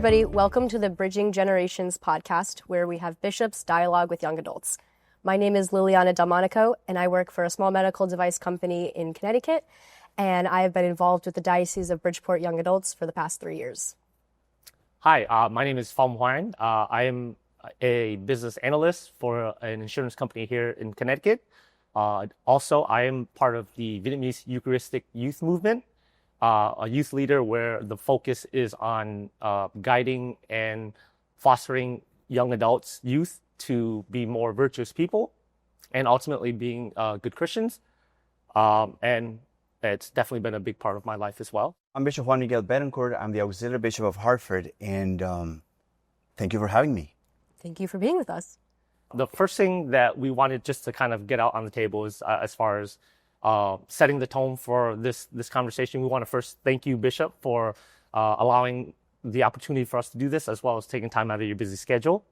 everybody. Welcome to the Bridging Generations podcast, where we have bishops dialogue with young adults. My name is Liliana Delmonico, and I work for a small medical device company in Connecticut, and I have been involved with the Diocese of Bridgeport Young Adults for the past 3 years. Hi, my name is Phong Hoang. I am a business analyst for an insurance company here in Connecticut. Also, I am part of the Vietnamese Eucharistic Youth Movement, a youth leader where the focus is on guiding and fostering young adults, youth, to be more virtuous people and ultimately being good Christians. And it's definitely been a big part of my life as well. I'm Bishop Juan Betancourt. I'm the Auxiliary Bishop of Hartford, and thank you for having me. Thank you for being with us. The first thing that we wanted just to kind of get out on the table is as far as setting the tone for this conversation. We want to first thank you, Bishop, for allowing the opportunity for us to do this, as well as taking time out of your busy schedule.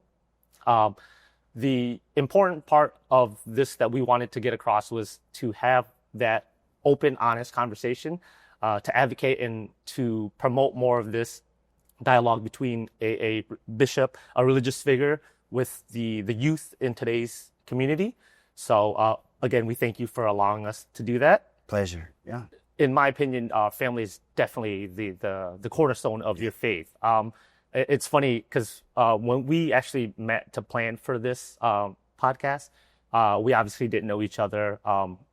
The important part of this that we wanted to get across was to have that open, honest conversation, to advocate and to promote more of this dialogue between a bishop, a religious figure, with the youth in today's community. So again, we thank you for allowing us to do that. Pleasure. Yeah. In my opinion, family is definitely the cornerstone of your faith. It's funny because when we actually met to plan for this podcast, we obviously didn't know each other.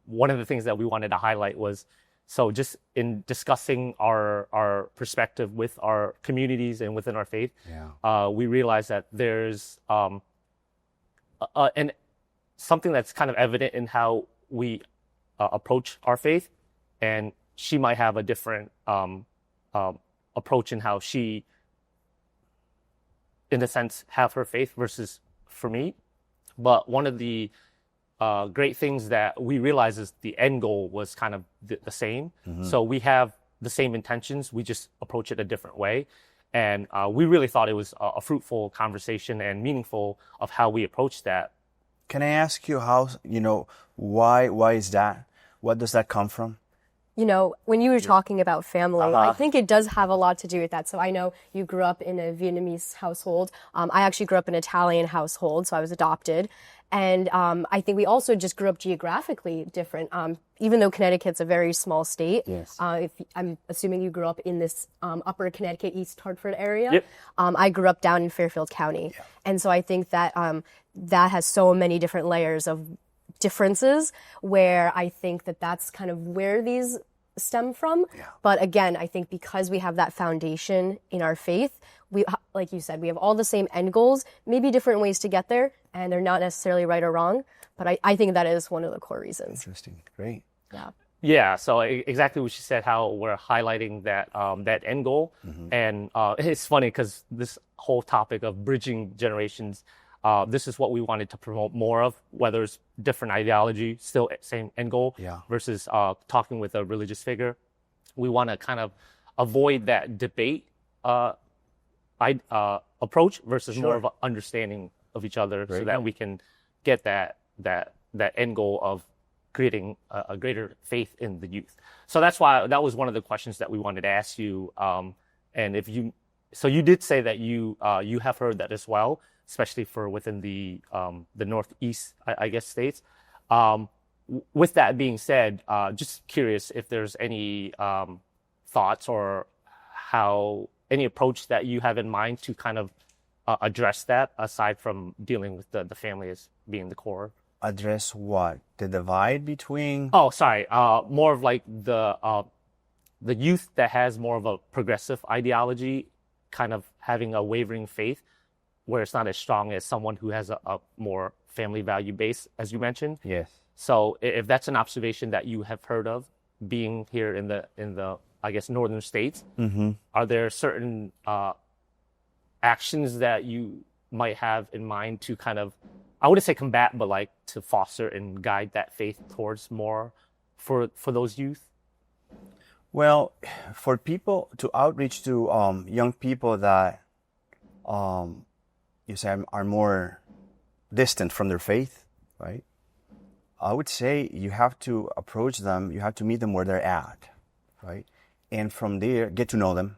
One of the things that we wanted to highlight was, so just in discussing our perspective with our communities and within our faith, we realized that there's and something that's kind of evident in how we approach our faith, and she might have a different approach in how she, in a sense, have her faith versus for me. But one of the great things that we realized is the end goal was kind of the same. Mm-hmm. So we have the same intentions, we just approach it a different way. And we really thought it was a fruitful conversation and meaningful of how we approach that. Can I ask you how, why is that? What does that come from? When you were talking about family, I think it does have a lot to do with that. So I know you grew up in a Vietnamese household. I actually grew up in an Italian household, so I was adopted. And I think we also just grew up geographically different. Even though Connecticut's a very small state, yes. I'm assuming you grew up in this upper Connecticut, East Hartford area. Yep. I grew up down in Fairfield County. Yeah. And so I think that that has so many different layers of differences, where I think that that's kind of where these stem from. Yeah. But again, I think because we have that foundation in our faith, we, like you said, we have all the same end goals, maybe different ways to get there, and they're not necessarily right or wrong. But I think that is one of the core reasons. Interesting. Great. Yeah. Yeah, so exactly what she said, how we're highlighting that that end goal. Mm-hmm. And it's funny because this whole topic of bridging generations, this is what we wanted to promote more of, whether it's different ideology, still same end goal, versus talking with a religious figure. We want to kind of avoid that debate approach versus more of an understanding of each other, so that we can get that end goal of creating a greater faith in the youth. So that's why that was one of the questions that we wanted to ask you. And so you did say that you have heard that as well, especially for within the Northeast, I guess, states. With that being said, just curious if there's any thoughts or any approach that you have in mind to kind of address that, aside from dealing with the family as being the core. Address what? The divide between? Oh, sorry. More of like the youth that has more of a progressive ideology, kind of having a wavering faith, where it's not as strong as someone who has a more family value base, as you mentioned. Yes. So if that's an observation that you have heard of, being here in the I guess northern states, mm-hmm. Are there certain actions that you might have in mind to kind of, I wouldn't say combat, but like to foster and guide that faith towards more for those youth? Well, for people to outreach to young people that you say are more distant from their faith, right? I would say you have to approach them, you have to meet them where they're at, right? And from there, get to know them.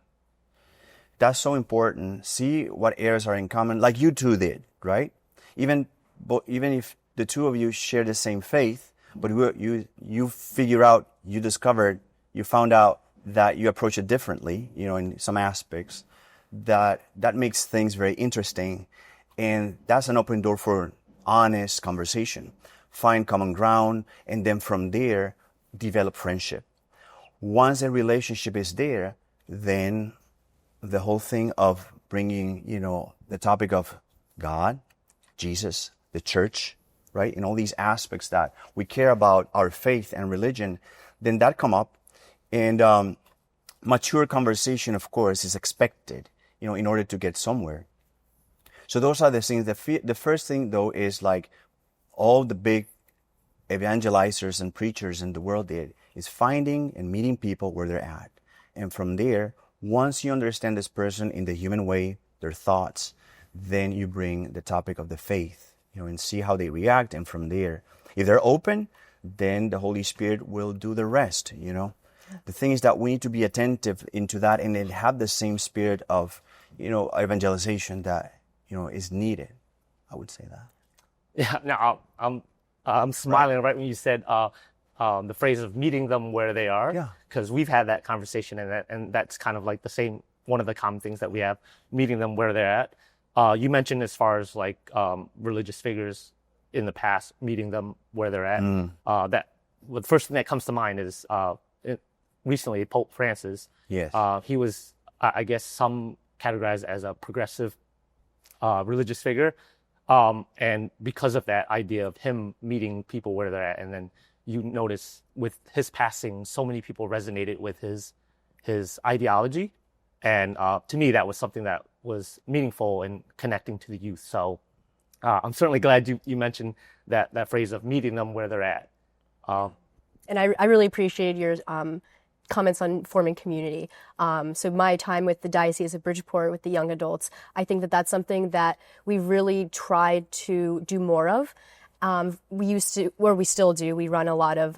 That's so important. See what areas are in common, like you two did, right? Even if the two of you share the same faith, but you figure out, you discovered, you found out that you approach it differently, in some aspects, that makes things very interesting. And that's an open door for honest conversation. Find common ground, and then from there, develop friendship. Once a relationship is there, then the whole thing of bringing, the topic of God, Jesus, the church, right? And all these aspects that we care about, our faith and religion, then that come up. And mature conversation, of course, is expected, in order to get somewhere. So those are the things. The first thing, though, is like all the big evangelizers and preachers in the world did, is finding and meeting people where they're at. And from there, once you understand this person in the human way, their thoughts, then you bring the topic of the faith, and see how they react. And from there, if they're open, then the Holy Spirit will do the rest, The thing is that we need to be attentive into that and then have the same spirit of, evangelization that, is needed. I would say that. Yeah, now I'm smiling right when you said the phrase of meeting them where they are. Yeah. Because we've had that conversation, and that's kind of like the same, one of the common things that we have, meeting them where they're at. You mentioned as far as like religious figures in the past, meeting them where they're at. The first thing that comes to mind is recently Pope Francis. Yes. He was, I guess, some categorized as a progressive religious figure. And because of that idea of him meeting people where they're at, and then you notice with his passing, so many people resonated with his ideology. And to me, that was something that was meaningful in connecting to the youth. So I'm certainly glad you mentioned that phrase of meeting them where they're at. And I really appreciate your comments on forming community. So my time with the Diocese of Bridgeport with the young adults, I think that that's something that we really tried to do more of. We used to, or we still do, we run a lot of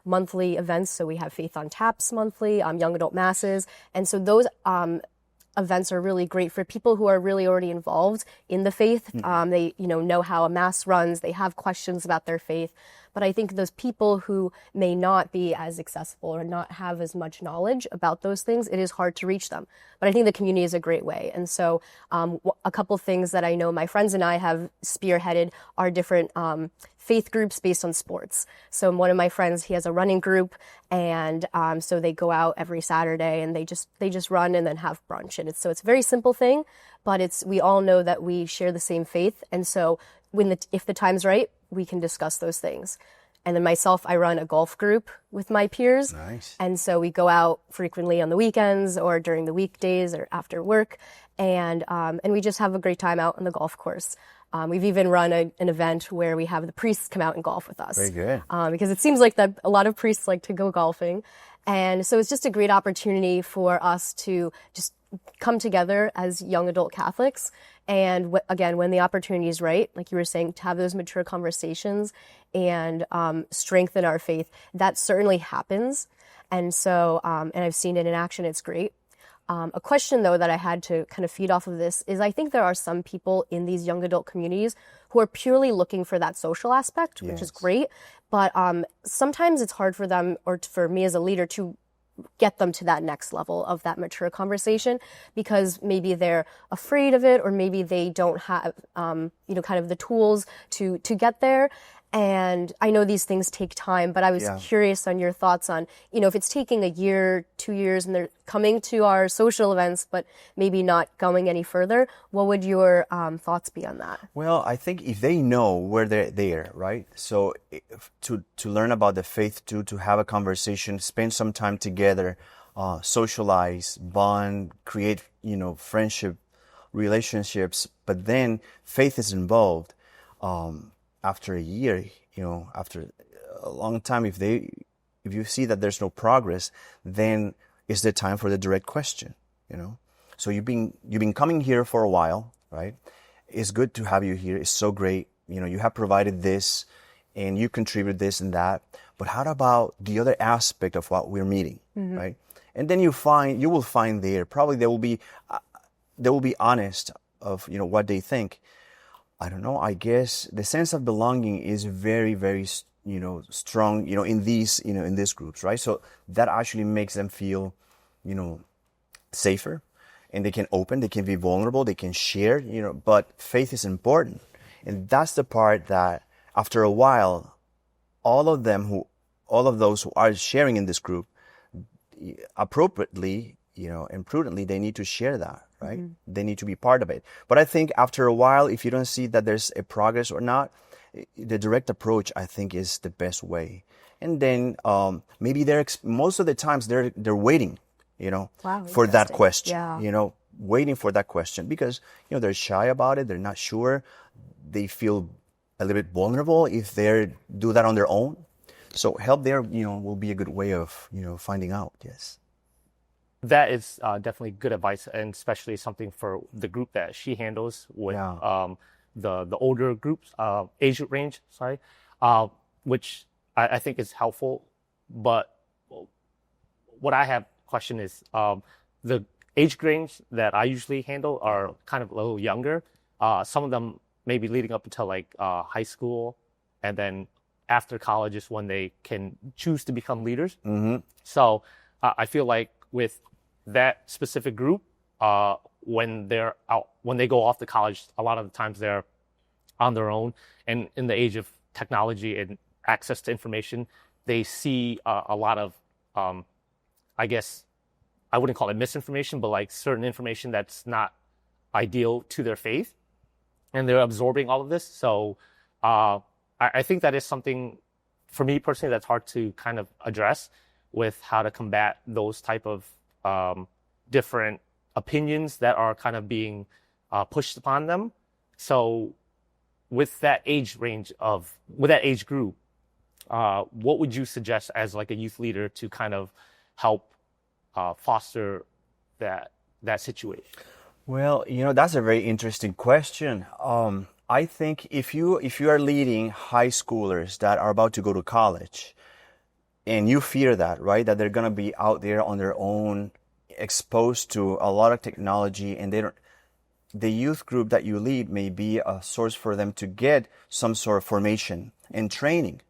monthly events. So we have Faith on Taps monthly, young adult masses. And so those events are really great for people who are really already involved in the faith. They, know how a mass runs. They have questions about their faith. But I think those people who may not be as accessible or not have as much knowledge about those things, it is hard to reach them. But I think the community is a great way. And so a couple things that I know my friends and I have spearheaded are different faith groups based on sports. So one of my friends, he has a running group, and so they go out every Saturday and they just run and then have brunch. And it's a very simple thing, but we all know that we share the same faith. And so if the time's right, we can discuss those things. And then myself, I run a golf group with my peers. Nice. And so we go out frequently on the weekends or during the weekdays or after work. And we just have a great time out on the golf course. We've even run an event where we have the priests come out and golf with us. Very good. Because it seems like that a lot of priests like to go golfing. And so it's just a great opportunity for us to just come together as young adult Catholics. And again, when the opportunity is right, like you were saying, to have those mature conversations and strengthen our faith, that certainly happens. And so, and I've seen it in action, it's great. A question, though, that I had to kind of feed off of this is I think there are some people in these young adult communities who are purely looking for that social aspect, which is great. But sometimes it's hard for them, or for me as a leader, to get them to that next level of that mature conversation, because maybe they're afraid of it, or maybe they don't have, kind of the tools to get there. And I know these things take time, but I was curious on your thoughts on, if it's taking a year, 2 years, and they're coming to our social events, but maybe not going any further, what would your thoughts be on that? Well, I think if they know where they're there, right? So to learn about the faith too, to have a conversation, spend some time together, socialize, bond, create, friendship, relationships, but then faith is involved. After a year, after a long time, if you see that there's no progress, then it's the time for the direct question, So you've been coming here for a while, right? It's good to have you here. It's so great. You have provided this and you contribute this and that. But how about the other aspect of what we're meeting, right? And then you will find there will be they will be honest of, what they think. I don't know. I guess the sense of belonging is very, very, strong, in these groups, right? So that actually makes them feel, safer, and they can be vulnerable, they can share, but faith is important. And that's the part that after a while, all of those who are sharing in this group, appropriately, and prudently, they need to share that, right? Mm-hmm. They need to be part of it. But I think after a while, if you don't see that there's a progress or not, the direct approach, I think, is the best way. And then maybe most of the times they're waiting, for that question, waiting for that question because, they're shy about it. They're not sure. They feel a little bit vulnerable if they do that on their own. So help there, will be a good way of, finding out. Yes. That is definitely good advice, and especially something for the group that she handles with the older groups, age range, which I think is helpful. But what I have question is the age range that I usually handle are kind of a little younger. Some of them maybe leading up until like high school, and then after college is when they can choose to become leaders. Mm-hmm. So I feel like with that specific group, when they go off to college, a lot of the times they're on their own. And in the age of technology and access to information, they see a lot of, I guess, I wouldn't call it misinformation, but like certain information that's not ideal to their faith. And they're absorbing all of this. So I think that is something, for me personally, that's hard to kind of address with how to combat those type of different opinions that are kind of being pushed upon them. So with that age group, what would you suggest as like a youth leader to kind of help foster that situation? Well, that's a very interesting question. I think if you are leading high schoolers that are about to go to college, and you fear that, right, that they're going to be out there on their own, exposed to a lot of technology, and the youth group that you lead may be a source for them to get some sort of formation and training.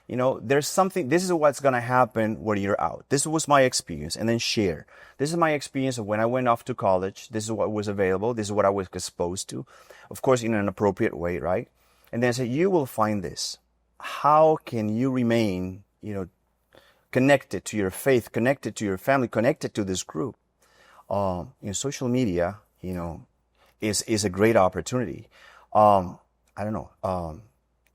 There's something, this is what's going to happen when you're out. This was my experience, and then share. This is my experience of when I went off to college. This is what was available. This is what I was exposed to. Of course, in an appropriate way, right? And then say, you will find this. How can you remain, connected to your faith, connected to your family, connected to this group? Social media, is a great opportunity. I don't know,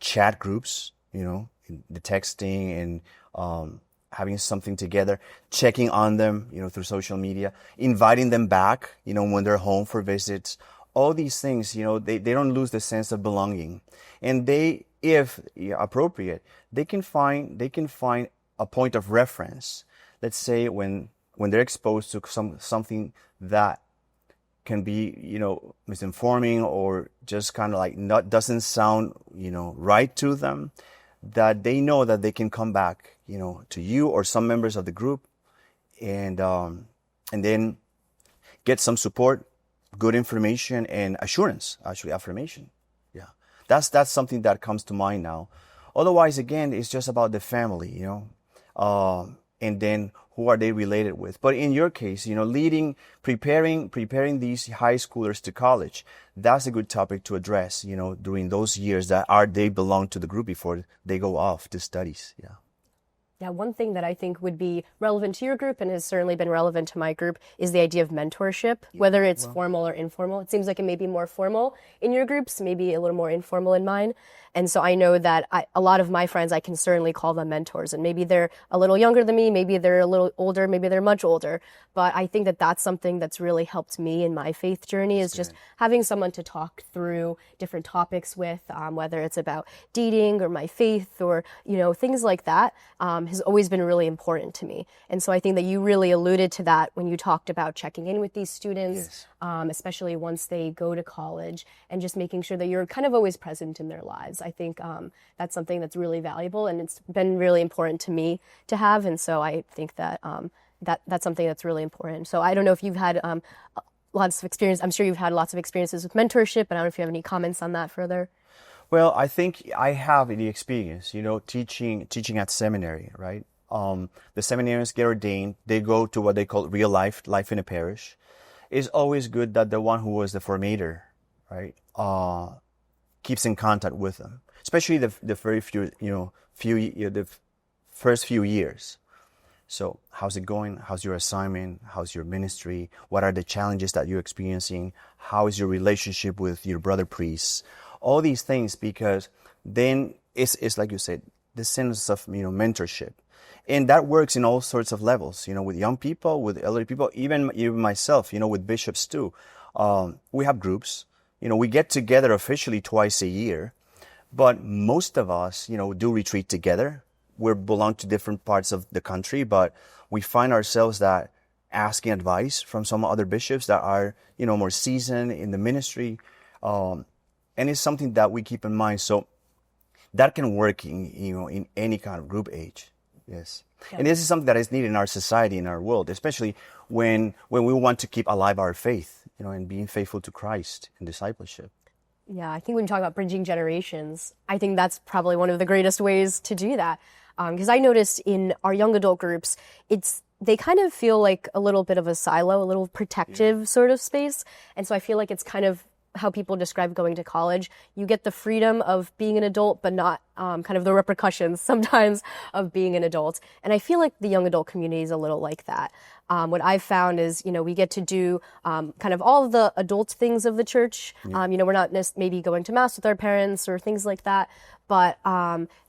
chat groups, the texting and having something together, checking on them, through social media, inviting them back, when they're home for visits. All these things, they don't lose the sense of belonging. And they, if appropriate, they can find a point of reference. Let's say when they're exposed to something that can be, misinforming or just kind of like doesn't sound, right to them, that they know that they can come back, to you or some members of the group, and then get some support, good information, and assurance, actually affirmation. Yeah, that's something that comes to mind now. Otherwise, again, it's just about the family, and then who are they related with? But in your case, preparing these high schoolers to college, that's a good topic to address, during those years that they belong to the group before they go off to studies. Yeah. Yeah, one thing that I think would be relevant to your group and has certainly been relevant to my group is the idea of mentorship, whether it's formal or informal. It seems like it may be more formal in your groups, maybe a little more informal in mine. And so I know that a lot of my friends, I can certainly call them mentors. And maybe they're a little younger than me, maybe they're a little older, maybe they're much older. But I think that that's something that's really helped me in my faith journey is just having someone to talk through different topics with, whether it's about dating or my faith or, things like that, has always been really important to me. And so I think that you really alluded to that when you talked about checking in with these students, especially once they go to college, and just making sure that you're kind of always present in their lives. I think that's something that's really valuable, and it's been really important to me to have. And so I think that that's something that's really important. So I don't know if you've had lots of experience. I'm sure you've had lots of experiences with mentorship, and I don't know if you have any comments on that further. Well, I think I have the experience, teaching at seminary, right? The seminarians get ordained. They go to what they call real life in a parish. It's always good that the one who was the formator, right, keeps in contact with them, especially the very few, the first few years. So how's it going? How's your assignment? How's your ministry? What are the challenges that you're experiencing? How is your relationship with your brother priests? All these things, because then it's like you said, the sense of, mentorship. And that works in all sorts of levels, with young people, with elderly people, even myself, with bishops too. We have groups, we get together officially twice a year, but most of us, do retreat together. We belong to different parts of the country, but we find ourselves that asking advice from some other bishops that are, more seasoned in the ministry. And it's something that we keep in mind. So that can work in any kind of group age. Yes. Yeah. And this is something that is needed in our society, in our world, especially when we want to keep alive our faith, and being faithful to Christ in discipleship. Yeah, I think when you talk about bridging generations, I think that's probably one of the greatest ways to do that. Because I noticed in our young adult groups, they kind of feel like a little bit of a silo, a little protective sort of space. And so I feel like it's kind of how people describe going to college. You get the freedom of being an adult, but not kind of the repercussions sometimes of being an adult. And I feel like the young adult community is a little like that. What I've found is, we get to do kind of all of the adult things of the church. Yeah. We're not maybe going to mass with our parents or things like that. But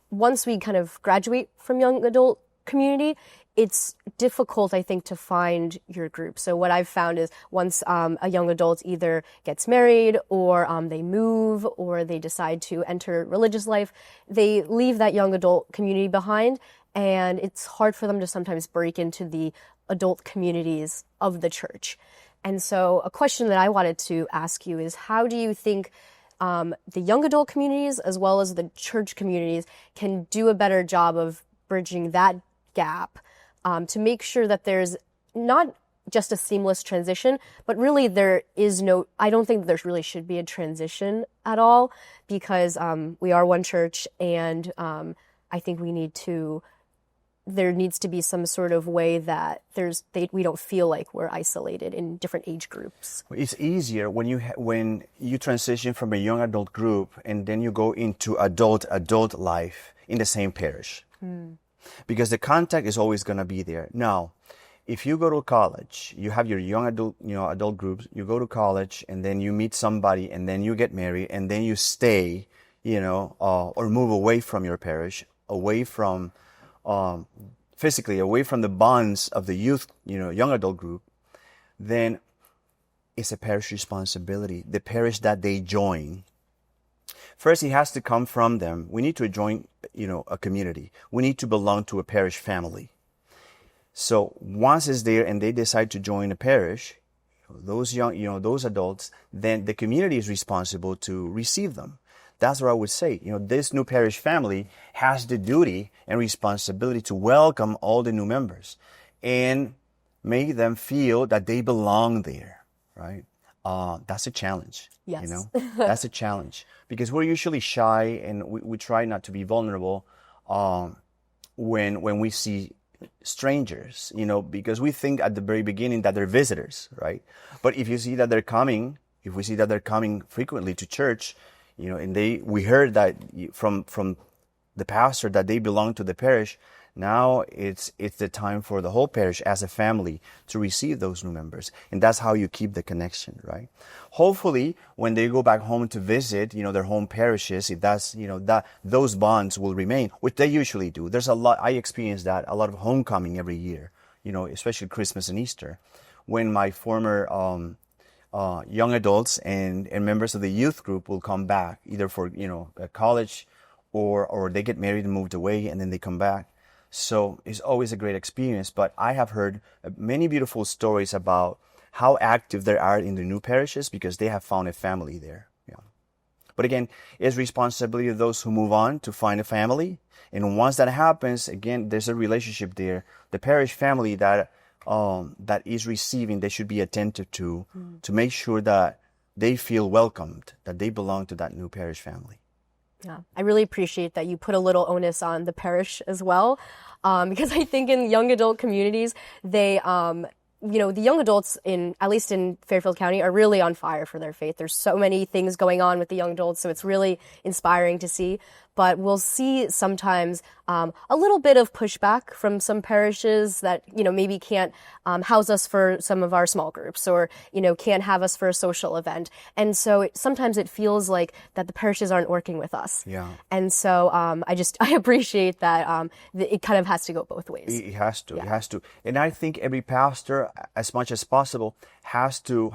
once we kind of graduate from young adult community, it's difficult, I think, to find your group. So what I've found is once a young adult either gets married or they move or they decide to enter religious life, they leave that young adult community behind, and it's hard for them to sometimes break into the adult communities of the church. And so a question that I wanted to ask you is, how do you think the young adult communities as well as the church communities can do a better job of bridging that gap to make sure that there's not just a seamless transition, but really I don't think there really should be a transition at all, because we are one church, and I think there needs to be some sort of way that we don't feel like we're isolated in different age groups. It's easier when you transition from a young adult group and then you go into adult life in the same parish. Because the contact is always going to be there. Now, if you go to college, you have your young adult groups, you go to college, and then you meet somebody, and then you get married, and then you stay, or move away from your parish, away from, physically, away from the bonds of the youth, young adult group, then it's a parish responsibility. The parish that they join, first, it has to come from them. We need to join, a community. We need to belong to a parish family. So once it's there and they decide to join a parish, those those adults, then the community is responsible to receive them. That's what I would say. This new parish family has the duty and responsibility to welcome all the new members and make them feel that they belong there, right? That's a challenge. Yes. That's a challenge, because we're usually shy and we try not to be vulnerable when we see strangers, because we think at the very beginning that they're visitors, right? But if we see that they're coming frequently to church, and we heard that from the pastor that they belong to the parish, now it's the time for the whole parish as a family to receive those new members. And that's how you keep the connection, right? Hopefully, when they go back home to visit, their home parishes, if that's, that those bonds will remain, which they usually do. There's a lot, I experience that, a lot of homecoming every year, especially Christmas and Easter, when my former young adults and members of the youth group will come back, either for, college or they get married and moved away and then they come back. So it's always a great experience. But I have heard many beautiful stories about how active they are in the new parishes because they have found a family there. Yeah. But again, it's responsibility of those who move on to find a family. And once that happens, again, there's a relationship there. The parish family that that is receiving, they should be attentive to make sure that they feel welcomed, that they belong to that new parish family. Yeah, I really appreciate that you put a little onus on the parish as well, because I think in young adult communities, they, the young adults at least in Fairfield County, are really on fire for their faith. There's so many things going on with the young adults, so it's really inspiring to see. But we'll see sometimes a little bit of pushback from some parishes that, maybe can't house us for some of our small groups, or, can't have us for a social event. And so sometimes it feels like that the parishes aren't working with us. Yeah. And so I appreciate that it kind of has to go both ways. It has to. Yeah. It has to. And I think every pastor, as much as possible, has to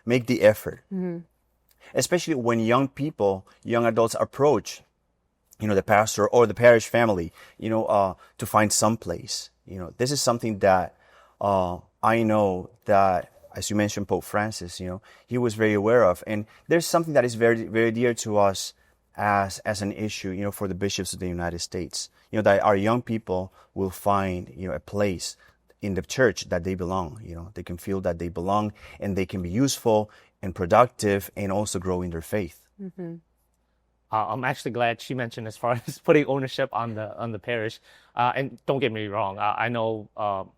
make the effort. Mm-hmm. Especially when young adults approach, the pastor or the parish family, to find some place. This is something that I know that, as you mentioned, Pope Francis, he was very aware of. And there's something that is very, very dear to us as an issue, for the bishops of the United States, that our young people will find, a place in the church that they belong. They can feel that they belong, and they can be useful and productive, and also grow in their faith. Mm-hmm. I'm actually glad she mentioned as far as putting ownership on the parish. And don't get me wrong, I know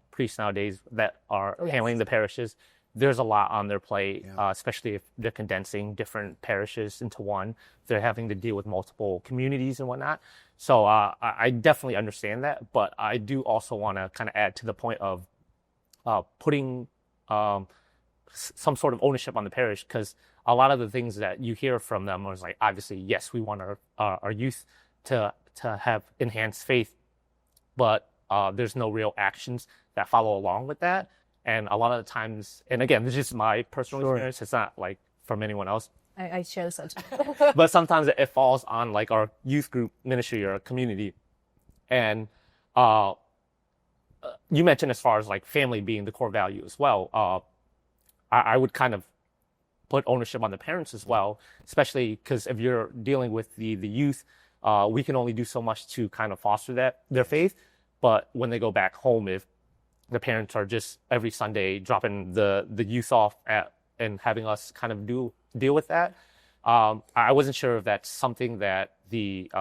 priests nowadays that are handling the parishes. There's a lot on their plate, especially if they're condensing different parishes into one. They're having to deal with multiple communities and whatnot. So I definitely understand that, but I do also want to kind of add to the point of putting some sort of ownership on the parish, because a lot of the things that you hear from them is like, obviously, yes, we want our youth to have enhanced faith, but there's no real actions that follow along with that. And a lot of the times, and again, this is just my personal experience, it's not like from anyone else. I share the sentiment. But sometimes it falls on like our youth group ministry or community. And you mentioned as far as like family being the core value as well. I would kind of put ownership on the parents as well, especially because if you're dealing with the youth, we can only do so much to kind of foster their faith. But when they go back home, if the parents are just every Sunday dropping the youth off and having us kind of deal with that, I wasn't sure if that's something that the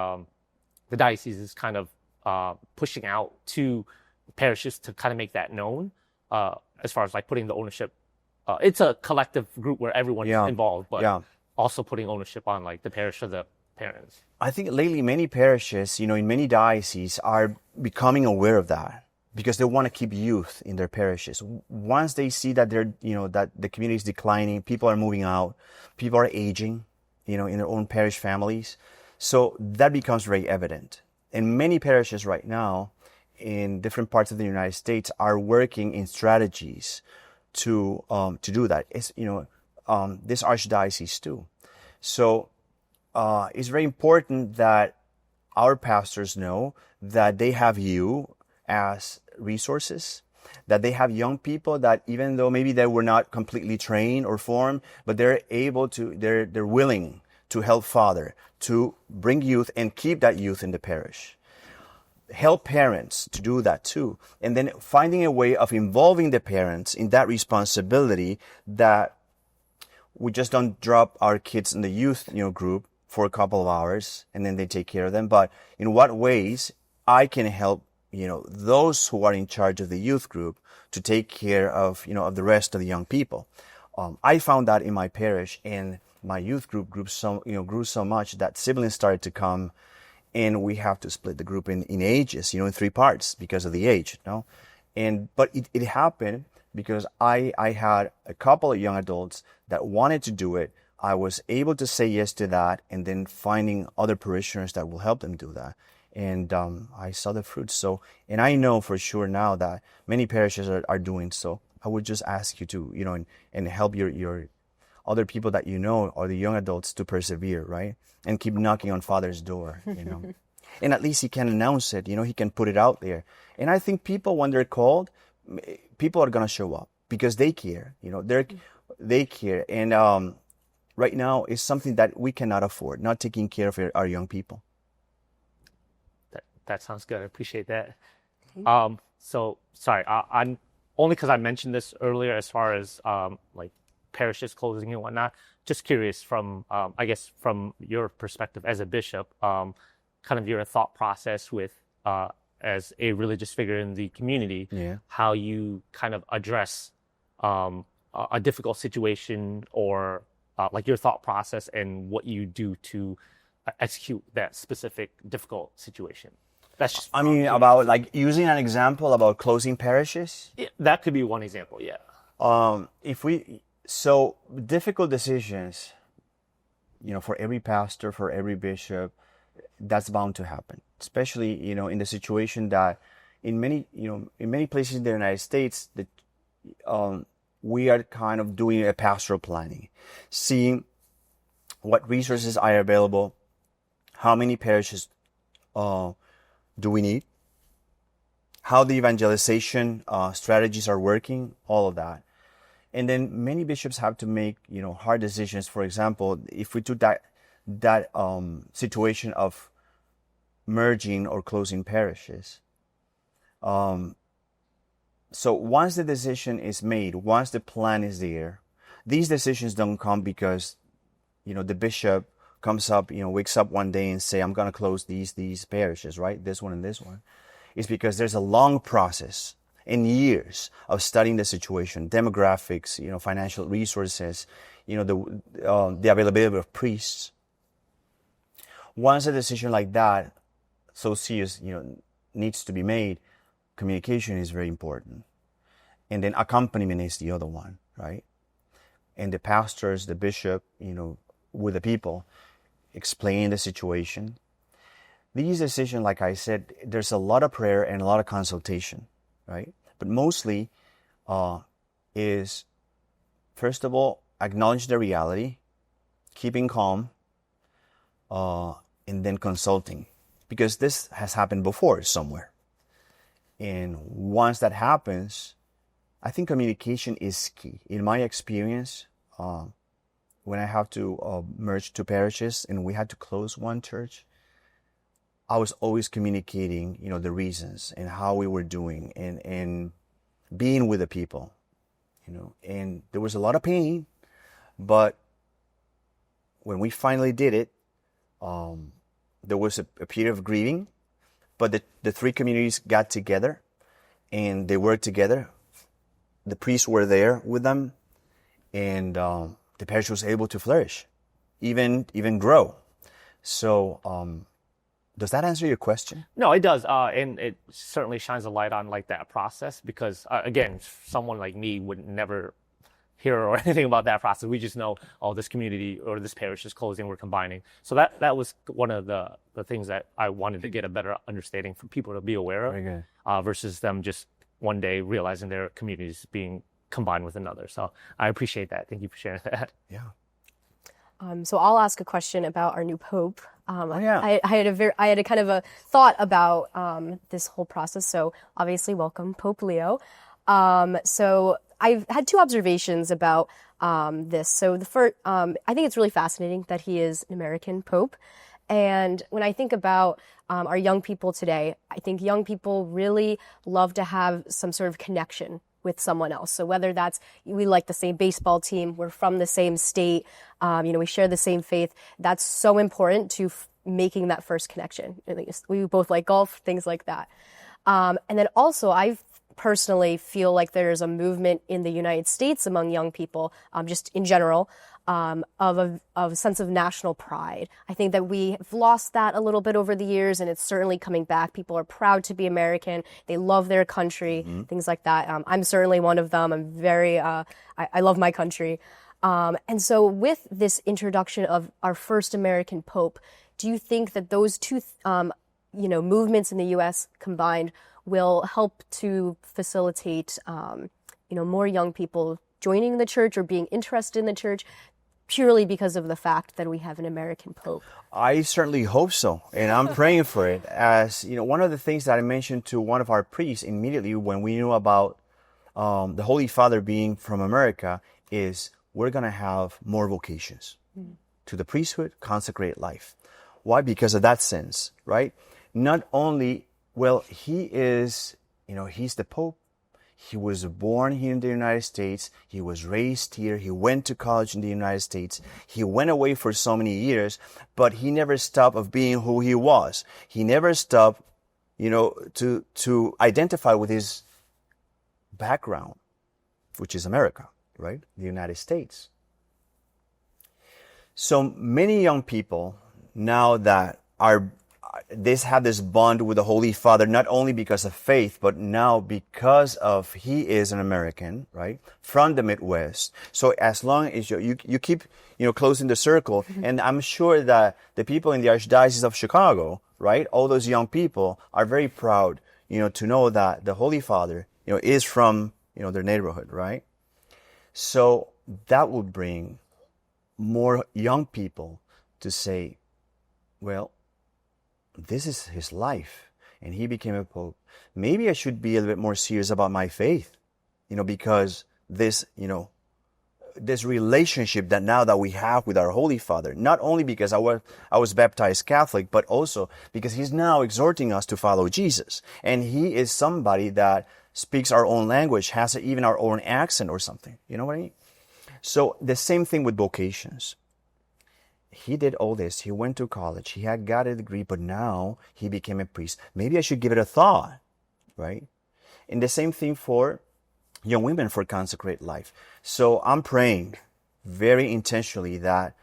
diocese is kind of pushing out to parishes to kind of make that known, as far as like putting the ownership. It's a collective group where everyone is involved, but also putting ownership on like the parish or the parents. I think lately many parishes, in many dioceses are becoming aware of that, because they want to keep youth in their parishes. Once they see that that the community is declining, people are moving out, people are aging, in their own parish families. So that becomes very evident. And many parishes right now in different parts of the United States are working in strategies to do that. It's, this archdiocese too. So it's very important that our pastors know that they have you as resources, that they have young people that even though maybe they were not completely trained or formed, but they're willing to help father, to bring youth and keep that youth in the parish. Help parents to do that too. And then finding a way of involving the parents in that responsibility, that we just don't drop our kids in the youth, group for a couple of hours and then they take care of them. But in what ways I can help, those who are in charge of the youth group to take care of, of the rest of the young people. I found that in my parish, and my youth group grew so much that siblings started to come. And we have to split the group in ages, in 3 parts because of the age, But it happened because I had a couple of young adults that wanted to do it. I was able to say yes to that, and then finding other parishioners that will help them do that. And I saw the fruits. So, and I know for sure now that many parishes are doing so. I would just ask you to, and help your other people that or the young adults to persevere, right? And keep knocking on Father's door, And at least he can announce it, he can put it out there. And I think people, when they're called, people are going to show up because they care, they care. And right now is something that we cannot afford, not taking care of our young people. That sounds good. I appreciate that. So sorry, I'm only because I mentioned this earlier as far as like parishes closing and whatnot. Just curious from I guess from your perspective as a bishop, kind of your thought process with as a religious figure in the community, how you kind of address a difficult situation, or like your thought process and what you do to execute that specific difficult situation. That's just, I mean, about like using an example about closing parishes. yeah, that could be one example. Yeah. So difficult decisions, for every pastor, for every bishop, that's bound to happen. Especially, in the situation that in many places in the United States, that we are kind of doing a pastoral planning, seeing what resources are available, how many parishes do we need, how the evangelization strategies are working, all of that. And then many bishops have to make, hard decisions. For example, if we took that situation of merging or closing parishes. So once the decision is made, once the plan is there, these decisions don't come because, the bishop comes up, wakes up one day and say, I'm going to close these parishes, right? This one and this one. It's because there's a long process and years of studying the situation, demographics, financial resources, the availability of priests. Once a decision like that, so serious, needs to be made, communication is very important. And then accompaniment is the other one, right? And the pastors, the bishop, with the people, explain the situation. These decisions, like I said, there's a lot of prayer and a lot of consultation, right? But mostly is, first of all, acknowledge the reality, keeping calm, and then consulting. Because this has happened before somewhere. And once that happens, I think communication is key. In my experience, when I have to merge two parishes and we had to close one church, I was always communicating, the reasons and how we were doing and being with the people, and there was a lot of pain, but when we finally did it, there was a period of grieving, but the three communities got together and they worked together. The priests were there with them, and the parish was able to flourish, even grow. So, does that answer your question? No, it does, and it certainly shines a light on like that process because, again, someone like me would never hear or anything about that process. We just know, this community or this parish is closing, we're combining. So that was one of the things that I wanted to get a better understanding for people to be aware of, Very good. Versus them just one day realizing their community is being combined with another. So I appreciate that. Thank you for sharing that. Yeah. So I'll ask a question about our new pope. Yeah. I had a kind of a thought about this whole process. So obviously, welcome Pope Leo. So I've had two observations about this. So the first, I think it's really fascinating that he is an American pope. And when I think about our young people today, I think young people really love to have some sort of connection with someone else. So whether that's we like the same baseball team, we're from the same state, we share the same faith, that's so important to making that first connection. We both like golf, things like that. And then also I personally feel like there's a movement in the United States among young people, just in general, of a sense of national pride. I think that we have lost that a little bit over the years, and it's certainly coming back. People are proud to be American. They love their country, things like that. I'm certainly one of them. I'm very, I love my country. And so with this introduction of our first American Pope, do you think that those two, movements in the U.S. combined will help to facilitate, more young people joining the church or being interested in the church purely because of the fact that we have an American Pope? I certainly hope so, and I'm praying for it. As one of the things that I mentioned to one of our priests immediately when we knew about the Holy Father being from America is we're going to have more vocations to the priesthood, consecrated life. Why? Because of that sense, right? Not only, he is he's the Pope. He was born here in the United States. He was raised here. He went to college in the United States. He went away for so many years, but he never stopped of being who he was. He never stopped, to identify with his background, which is America, right? The United States. So many young people now that have this bond with the Holy Father, not only because of faith, but now because of he is an American, right? From the Midwest. So as long as you keep, closing the circle, and I'm sure that the people in the Archdiocese of Chicago, right? All those young people are very proud, to know that the Holy Father, is from, their neighborhood, right? So that will bring more young people to say, well, this is his life, and he became a pope. Maybe I should be a little bit more serious about my faith, because this, this relationship that we have with our Holy Father, not only because I was baptized Catholic, but also because he's now exhorting us to follow Jesus. And he is somebody that speaks our own language, has even our own accent or something. You know what I mean? So the same thing with vocations. He did all this. He went to college. He had got a degree, but now he became a priest. Maybe I should give it a thought, right? And the same thing for young women for consecrated life. So I'm praying very intentionally that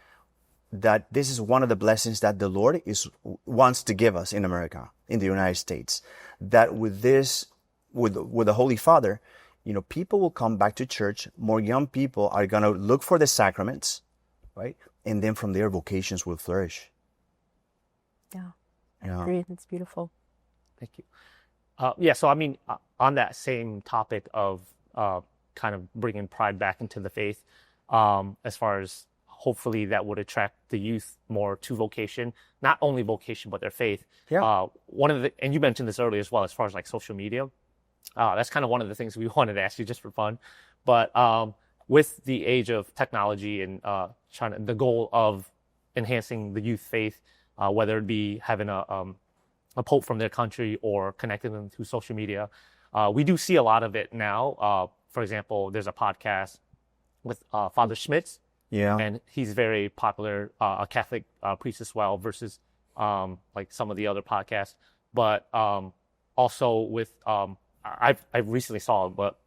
this is one of the blessings that the Lord wants to give us in America, in the United States. That with this, with the Holy Father, people will come back to church. More young people are going to look for the sacraments, right? And then from there, vocations will flourish. Yeah, I agree. It's beautiful. Thank you. So I mean, on that same topic of kind of bringing pride back into the faith, as far as hopefully that would attract the youth more to vocation, not only vocation, but their faith. Yeah. And you mentioned this earlier as well, as far as like social media. That's kind of one of the things we wanted to ask you just for fun. But with the age of technology and the goal of enhancing the youth faith, whether it be having a pope from their country or connecting them through social media, we do see a lot of it now. For example, there's a podcast with Father Schmitz, and he's very popular, a Catholic priest as well, versus like some of the other podcasts. But also with I recently saw, but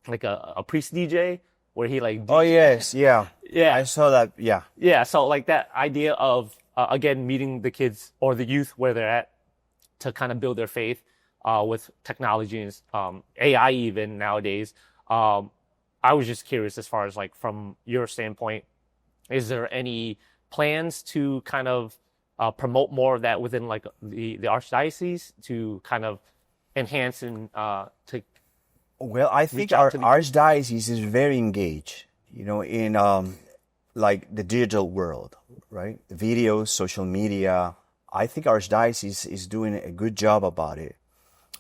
like a priest DJ. Where he like... Oh, yes. Yeah. Yeah. I saw that. Yeah. Yeah. So like that idea of, again, meeting the kids or the youth where they're at to kind of build their faith with technology and AI even nowadays. I was just curious as far as like from your standpoint, is there any plans to kind of promote more of that within like the Archdiocese to kind of enhance and to... Well, I think our Archdiocese is very engaged, in like the digital world, right? The videos, social media. I think our Archdiocese is doing a good job about it.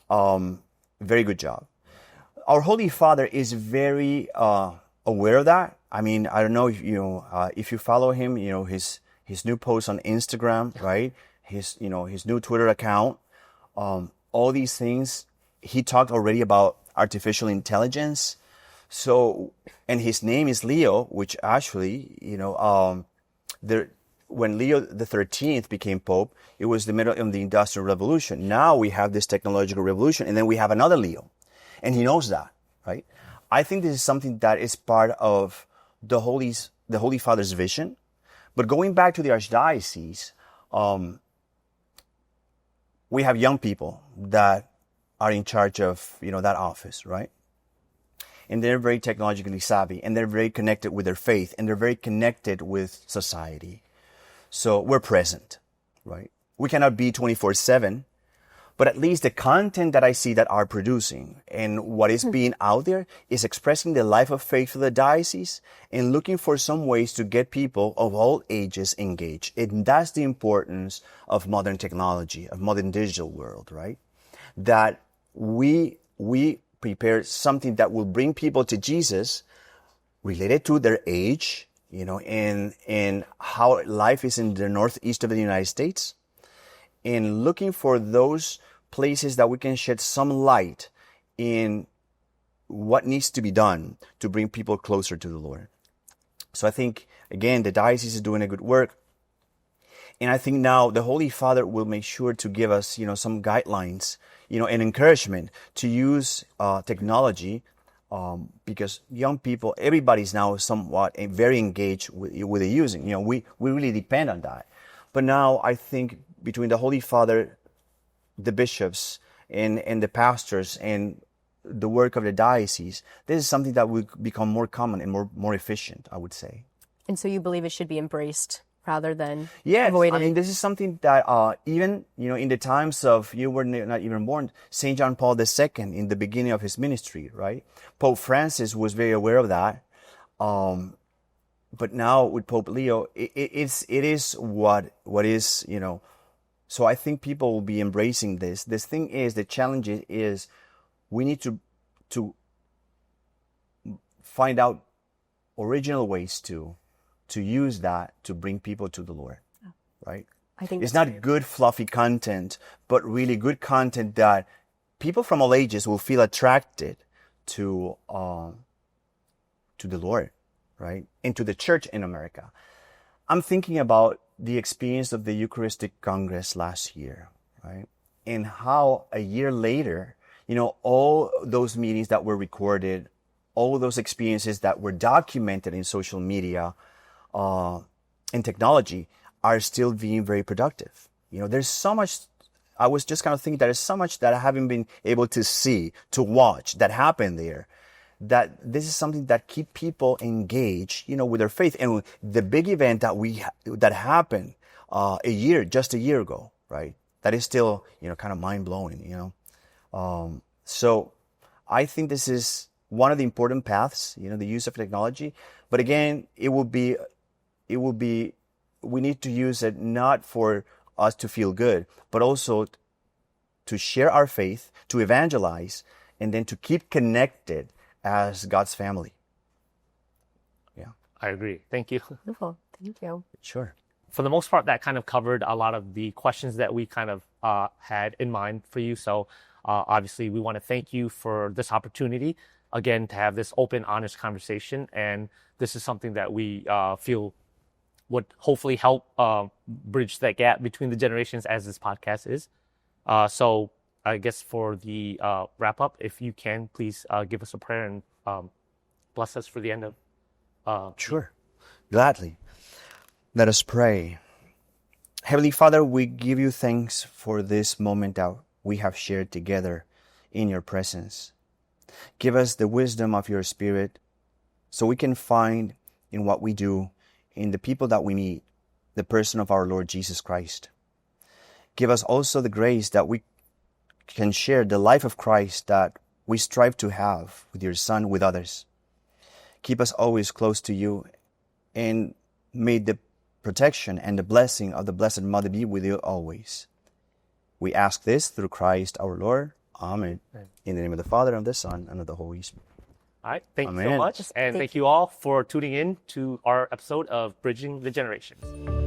Very good job. Our Holy Father is very aware of that. I mean, I don't know if you follow him, his new posts on Instagram, right? His new Twitter account, all these things. He talked already about artificial intelligence. So, and his name is Leo, which actually, when Leo the 13th became Pope, it was the middle of the Industrial Revolution. Now we have this technological revolution, and then we have another Leo. And he knows that, right? I think this is something that is part of the Holy Father's vision. But going back to the Archdiocese, we have young people that are in charge of, that office, right? And they're very technologically savvy, and they're very connected with their faith, and they're very connected with society. So we're present, right? We cannot be 24/7, but at least the content that I see that are producing and what is being out there is expressing the life of faith for the diocese and looking for some ways to get people of all ages engaged. And that's the importance of modern technology, of modern digital world, right? That we prepare something that will bring people to Jesus related to their age, and how life is in the northeast of the United States, and looking for those places that we can shed some light in what needs to be done to bring people closer to the Lord. So I think, again, the diocese is doing a good work. And I think now the Holy Father will make sure to give us, some guidelines, and encouragement to use technology, because young people, everybody's now somewhat very engaged with the using. We really depend on that. But now I think between the Holy Father, the bishops, and the pastors, and the work of the diocese, this is something that will become more common and more efficient, I would say. And so you believe it should be embraced rather than yes, avoided? I mean, this is something that even, in the times of, you were not even born, St. John Paul II, in the beginning of his ministry, right? Pope Francis was very aware of that. But now with Pope Leo, it is what is, So I think people will be embracing this. The challenge is we need to find out original ways to use that to bring people to the Lord, right? I think it's not good fluffy content, but really good content that people from all ages will feel attracted to the Lord, right? And to the church in America. I'm thinking about the experience of the Eucharistic Congress last year, right? And how a year later, all those meetings that were recorded, all those experiences that were documented in social media and technology are still being very productive. There's so much, I was just kind of thinking that there's so much that I haven't been able to see, to watch, that happened there, that this is something that keep people engaged, with their faith. And the big event that happened just a year ago, right? That is still, kind of mind-blowing, So I think this is one of the important paths, the use of technology. But again, we need to use it not for us to feel good, but also to share our faith, to evangelize, and then to keep connected as God's family. Yeah. I agree. Thank you. Wonderful. Thank you. Sure. For the most part, that kind of covered a lot of the questions that we kind of had in mind for you. So obviously, we want to thank you for this opportunity, again, to have this open, honest conversation. And this is something that we feel would hopefully help bridge that gap between the generations, as this podcast is. So I guess for the wrap up, if you can, please give us a prayer and bless us for the end of. Sure. Gladly. Let us pray. Heavenly Father, we give you thanks for this moment that we have shared together in your presence. Give us the wisdom of your Spirit so we can find in what we do, in the people that we meet, the person of our Lord Jesus Christ. Give us also the grace that we can share the life of Christ that we strive to have with your Son, with others. Keep us always close to you, and may the protection and the blessing of the Blessed Mother be with you always. We ask this through Christ our Lord. Amen. Amen. In the name of the Father, and of the Son, and of the Holy Spirit. All right. Thank you so much. And thank you all for tuning in to our episode of Bridging the Generations.